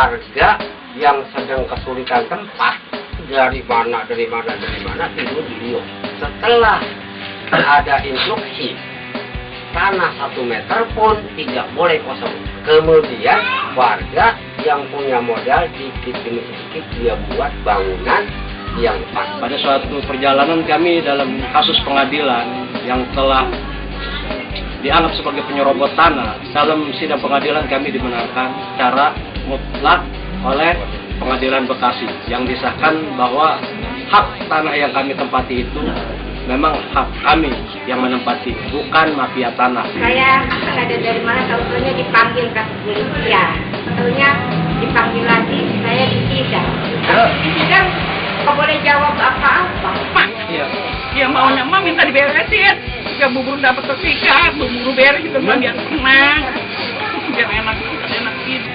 warga yang sedang kesulitan tempat dari mana tidur di liuk. Setelah ada instruksi tanah 1 meter pun tidak boleh kosong. Kemudian warga yang punya modal dikit demi sedikit dia buat bangunan yang pas. Pada suatu perjalanan kami dalam kasus pengadilan yang telah dianggap sebagai penyerobot tanah, dalam sidang pengadilan kami dimenangkan secara mutlak oleh Pengadilan Bekasi yang disahkan bahwa hak tanah yang kami tempati itu memang hak kami yang menempati, bukan mafia tanah. Saya nggak ada dari mana, tahu-tahunya dipanggil ke kepolisian. Tahu-tahunya dipanggil lagi, saya disidang. Disidang nggak boleh jawab apa-apa. Iya maunya mah minta diberesin. Jika bubur dapat ketika, bubur beres juga biar tenang. Biar enak gitu.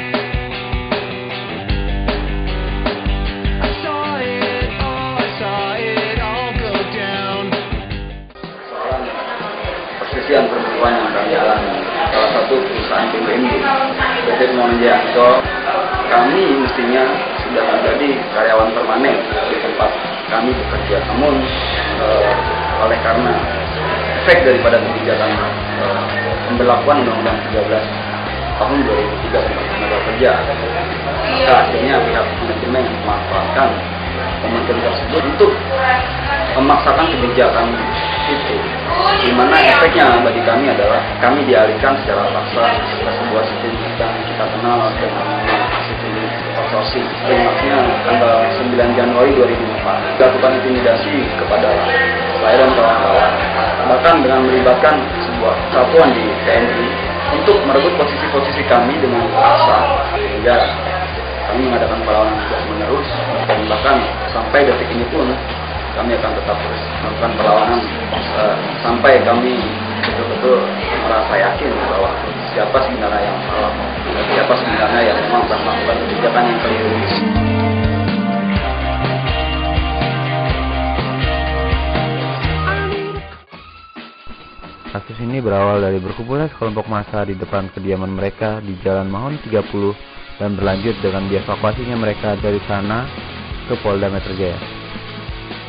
Perselisihan perburuan yang kami alami, salah satu perusahaan BUMD PT Monjanto, kami mestinya sudah menjadi karyawan permanen di tempat kami bekerja. Namun oleh karena efek daripada kebijakan pemberlakuan Undang-Undang 13 tahun 2003 tentang tenaga kerja, maka akhirnya pihak manajemen memanfaatkan momentum tersebut untuk memaksakan kebijakan itu, di mana efeknya bagi kami adalah kami dialihkan secara paksa ke sebuah sistem yang kita kenal dengan sistem outsourcing. Maksudnya tanggal 9 Januari 2004 dilakukan intimidasi kepada saya dan kawan-kawan, bahkan dengan melibatkan sebuah satuan di TNI untuk merebut posisi-posisi kami dengan paksa, sehingga kami mengadakan perlawanan terus-menerus, dan bahkan sampai detik ini pun kami akan tetap terus melakukan perlawanan sampai kami betul-betul merasa yakin bahwa siapa sebenarnya yang salah, siapa sebenarnya yang memang telah melakukan kebijakan yang keliru. Kasus ini berawal dari berkumpulnya sekelompok massa di depan kediaman mereka di Jalan Mahon 30 dan berlanjut dengan dievakuasinya mereka dari sana ke Polda Metro Jaya.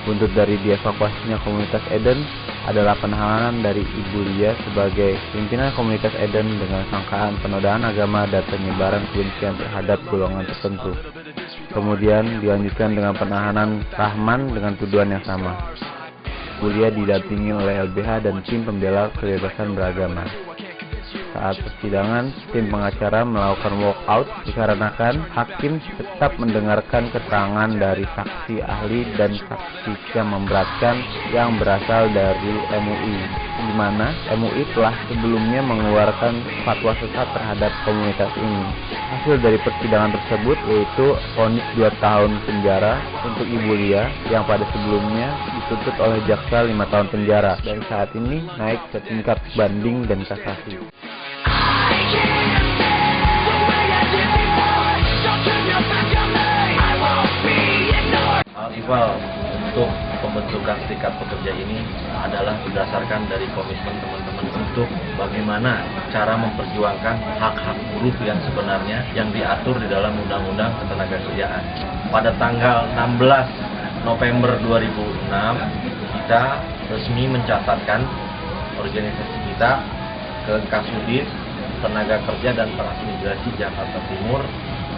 Buntut dari dievakuasinya komunitas Eden adalah penahanan dari Ibu Lia sebagai pimpinan komunitas Eden dengan sangkaan penodaan agama dan penyebaran kebencian terhadap golongan tertentu. Kemudian dilanjutkan dengan penahanan Rahman dengan tuduhan yang sama. Ibu Lia didampingi oleh LBH dan tim pembela kebebasan beragama. Saat persidangan, tim pengacara melakukan walkout dikarenakan hakim tetap mendengarkan keterangan dari saksi ahli dan saksi yang memberatkan yang berasal dari MUI, di mana MUI telah sebelumnya mengeluarkan fatwa sesat terhadap komunitas ini. Hasil dari persidangan tersebut yaitu vonis 2 tahun penjara untuk Ibu Lia yang pada sebelumnya dituntut oleh jaksa 5 tahun penjara, dan saat ini naik ke tingkat banding dan kasasi. Hal ihwal untuk pembentukan serikat pekerja ini adalah berdasarkan dari komitmen teman-teman untuk bagaimana cara memperjuangkan hak-hak buruh yang sebenarnya yang diatur di dalam Undang-Undang Ketenagakerjaan. Pada tanggal 16 November 2006 kita resmi mencatatkan organisasi kita ke Kasudit Tenaga Kerja dan Transmigrasi Jakarta Timur,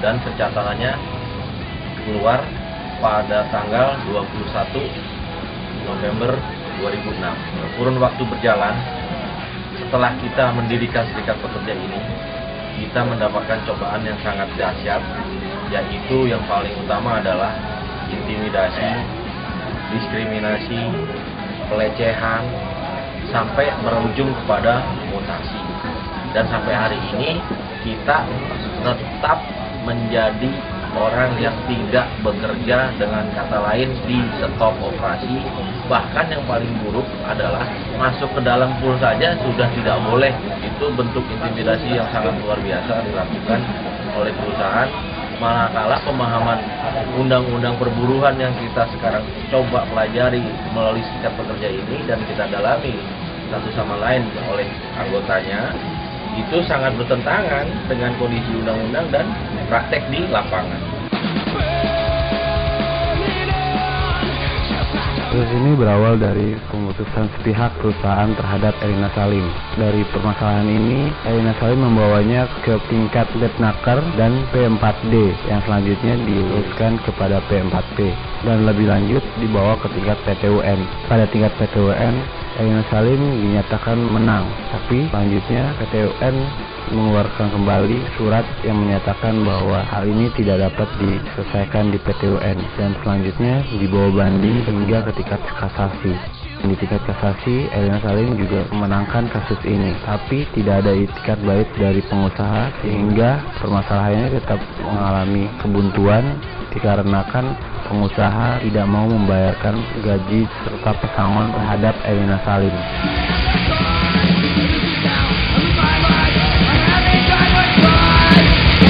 dan pencatatannya keluar pada tanggal 21 November 2006. Kurun waktu berjalan, setelah kita mendirikan serikat pekerja ini, kita mendapatkan cobaan yang sangat dahsyat, yaitu yang paling utama adalah intimidasi, diskriminasi, pelecehan, sampai berujung kepada mutasi. Dan sampai hari ini kita tetap menjadi orang yang tidak bekerja, dengan kata lain di stop operasi. Bahkan yang paling buruk adalah masuk ke dalam pool saja sudah tidak boleh. Itu bentuk intimidasi yang sangat luar biasa dilakukan oleh perusahaan. Manakala pemahaman undang-undang perburuhan yang kita sekarang coba pelajari melalui serikat pekerja ini dan kita dalami satu sama lain oleh anggotanya, itu sangat bertentangan dengan kondisi undang-undang dan praktek di lapangan. Kasus ini berawal dari keputusan sepihak perusahaan terhadap Erina Salim. Dari permasalahan ini, Erina Salim membawanya ke tingkat Letnaker dan P4D yang selanjutnya diuruskan kepada P4P dan lebih lanjut dibawa ke tingkat PT-UN. Pada tingkat PT-UN, Erina Salim dinyatakan menang, tapi selanjutnya PT-UN mengeluarkan kembali surat yang menyatakan bahwa hal ini tidak dapat diselesaikan di PT-UN dan selanjutnya dibawa banding hingga ke tingkat kasasi. Di tingkat kasasi, Erina Salim juga memenangkan kasus ini, tapi tidak ada itikat baik dari pengusaha sehingga permasalahannya tetap mengalami kebuntuan dikarenakan pengusaha tidak mau membayarkan gaji serta pesangon terhadap Erina Salim.